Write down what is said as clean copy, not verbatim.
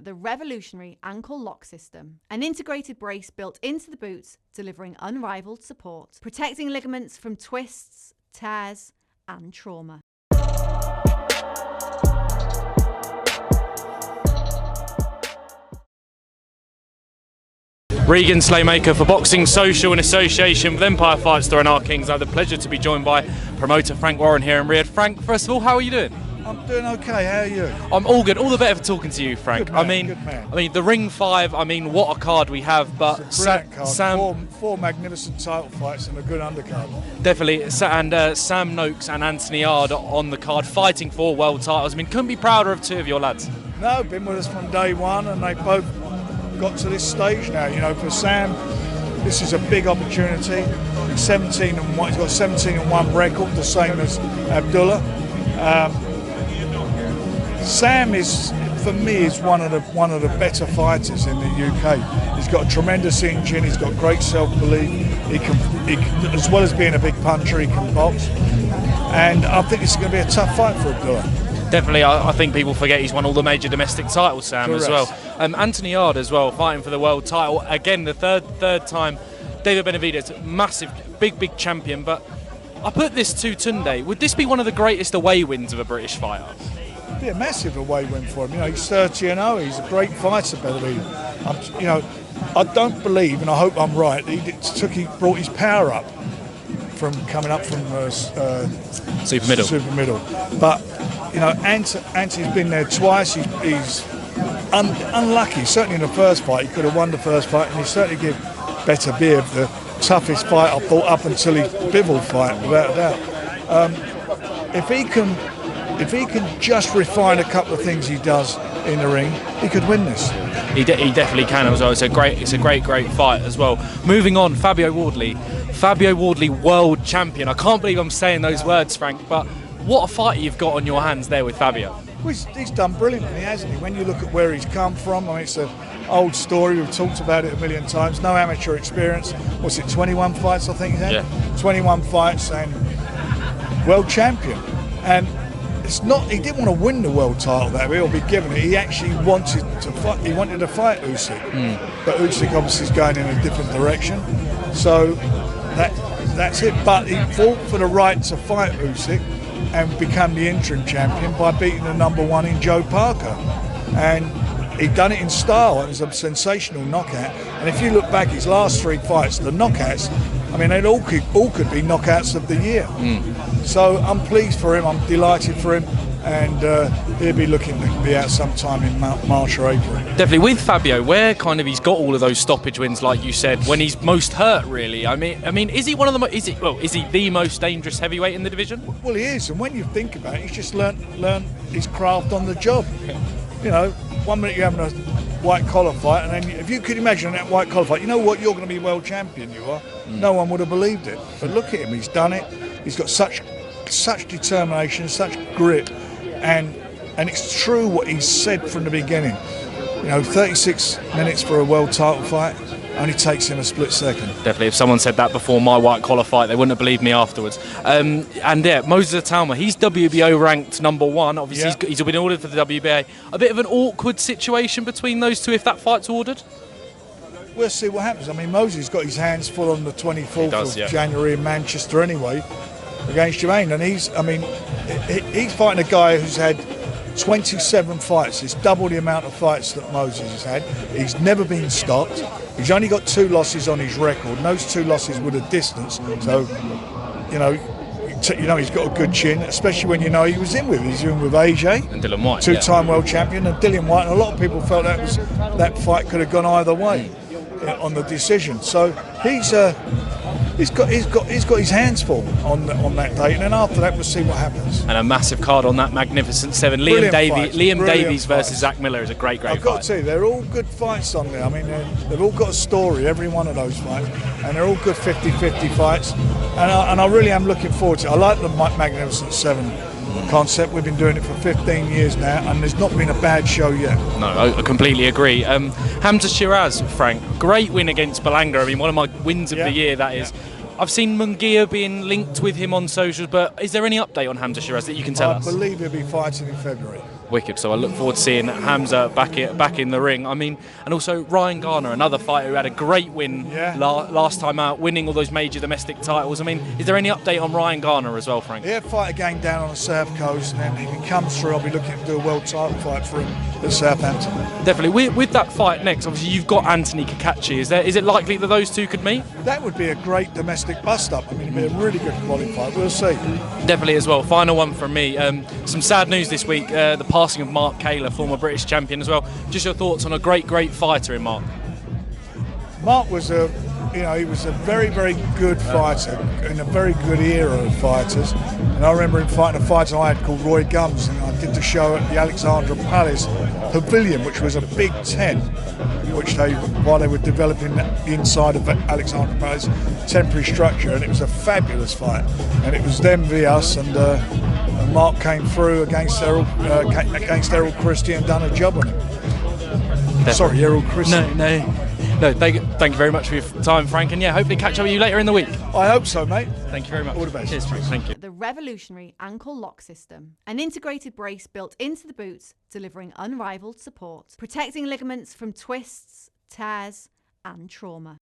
the revolutionary ankle lock system, an integrated brace built into the boots, delivering unrivaled support, protecting ligaments from twists, tears, and trauma. Regan Slaymaker for Boxing Social in association with Empire Fight Store and Our Kings. I have the pleasure to be joined by promoter Frank Warren here in Riyadh. Frank, first of all, how are you doing? I'm doing okay. How are you? I'm all good. All the better for talking to you, Frank. Good man, good man. I mean, the Ring 5. I mean, what a card we have. But it's a brilliant card. Sam, four magnificent title fights and a good undercard. Definitely. And Sam Noakes and Anthony Yarde on the card, fighting for world titles. I mean, couldn't be prouder of two of your lads. No, been with us from day one, and they both got to this stage now. You know, for Sam, this is a big opportunity. 17 and 1. He's got 17 and 1 record, the same as Abdullah. Sam is, for me, is one of the better fighters in the UK. He's got a tremendous engine. He's got great self-belief. He can, as well as being a big puncher, he can box. And I think it's going to be a tough fight for Abdullah. Definitely, I think people forget he's won all the major domestic titles, Sam. Correct. As well. Anthony Yarde as well, fighting for the world title again, the third time. David Benavidez, massive, big champion. But I put this to Tunde. Would this be one of the greatest away wins of a British fighter? It'd be a massive away win for him. You know, he's 30-0. He's a great fighter, Benavidez. You know, I don't believe, and I hope I'm right, that he brought his power up from coming up from super middle. But you know, Anthony's been there twice. He's unlucky. Certainly in the first fight, he could have won the first fight, and he certainly gave Beterbiev the toughest fight I thought up until his Bivol fight, without a doubt. If he can just refine a couple of things he does in the ring, he could win this. He definitely can as well. It's a great fight as well. Moving on, Fabio Wardley, world champion. I can't believe I'm saying those words, Frank, but what a fight you've got on your hands there with Fabio. Well, he's done brilliantly, hasn't he? When you look at where he's come from, I mean, it's an old story. We've talked about it a million times. No amateur experience. What's it, 21 fights, I think he's had? Yeah. 21 fights and world champion. And it's not, he didn't want to win the world title that way or be given it. He actually wanted to fight. He wanted to fight Usyk. But Usyk obviously is going in a different direction. So that's it. But he fought for the right to fight Usyk and become the interim champion by beating the number one in Joe Parker. And he'd done it in style. It was a sensational knockout. And if you look back his last three fights, the knockouts, I mean, they all could be knockouts of the year. So I'm pleased for him. I'm delighted for him. And he'll be looking to be out sometime in March or April. Definitely. With Fabio, where kind of he's got all of those stoppage wins, like you said, when he's most hurt, really. I mean, is he one of the is he the most dangerous heavyweight in the division? Well, he is. And when you think about it, he's just learnt his craft on the job. You know, 1 minute you're having a white collar fight, and then if you could imagine that white collar fight, you know what, you're going to be world champion. You are. No one would have believed it. But look at him. He's done it. He's got such determination, such grit. And it's true what he said from the beginning. You know, 36 minutes for a world title fight only takes him a split second. Definitely. If someone said that before my white collar fight, they wouldn't have believed me afterwards. And yeah, Moses Itauma, he's WBO ranked number one. Obviously, he's been ordered for the WBA. A bit of an awkward situation between those two if that fight's ordered. We'll see what happens. I mean, Moses got his hands full on the 24th of January in Manchester anyway, against Jermaine, and he's fighting a guy who's had 27 fights. It's double the amount of fights that Moses has had. He's never been stopped. He's only got 2 losses on his record, and those 2 losses were the distance. So, you know he's got a good chin, especially when you know he was in with AJ and Dillian Whyte, 2-time world champion, and Dillian Whyte. And a lot of people felt that fight could have gone either way on the decision. So he's got his hands full on that date, and then after that we'll see what happens. And a massive card on that magnificent 7. Liam Davies versus Zach Miller is a great fight. I've got to tell you, they're all good fights on there. I mean, they've all got a story, every one of those fights, and they're all good 50-50 fights. And I really am looking forward to it. I like the magnificent 7 concept. We've been doing it for 15 years now, and there's not been a bad show yet. No, I completely agree. Hamza Shiraz, Frank, great win against Belanga. I mean, one of my wins of the year, that is. I've seen Munguia being linked with him on socials, but is there any update on Hamza Shiraz that you can tell us? I believe he'll be fighting in February. Wicked. So I look forward to seeing Hamza back in the ring. I mean, and also Ryan Garner, another fighter who had a great win last time out, winning all those major domestic titles. I mean, is there any update on Ryan Garner as well, Frank? Yeah, fight again down on the South Coast, and then if he comes through, I'll be looking to do a world title fight for him at Southampton. Definitely. With that fight next, obviously you've got Anthony Cacace. Is it likely that those two could meet? That would be a great domestic bust-up. I mean, it'd be a really good quality fight. We'll see. Definitely as well. Final one from me. Some sad news this week. The passing of Mark Kaler, former British champion as well. Just your thoughts on a great fighter in Mark. Mark was he was a very, very good fighter in a very good era of fighters. And I remember him fighting a fighter I had called Roy Gums, and I did the show at the Alexandra Palace Pavilion, which was a big tent, while they were developing the inside of Alexandra Palace temporary structure, and it was a fabulous fight. And it was them v us, and Mark came through against Errol Christie and done a job on him. Definitely. Sorry, Errol Christie. No, thank you very much for your time, Frank, and hopefully catch up with you later in the week. I hope so, mate. Thank you very much. All the best. Cheers, Frank. Thank you. The revolutionary ankle lock system, an integrated brace built into the boots, delivering unrivaled support, protecting ligaments from twists, tears, and trauma.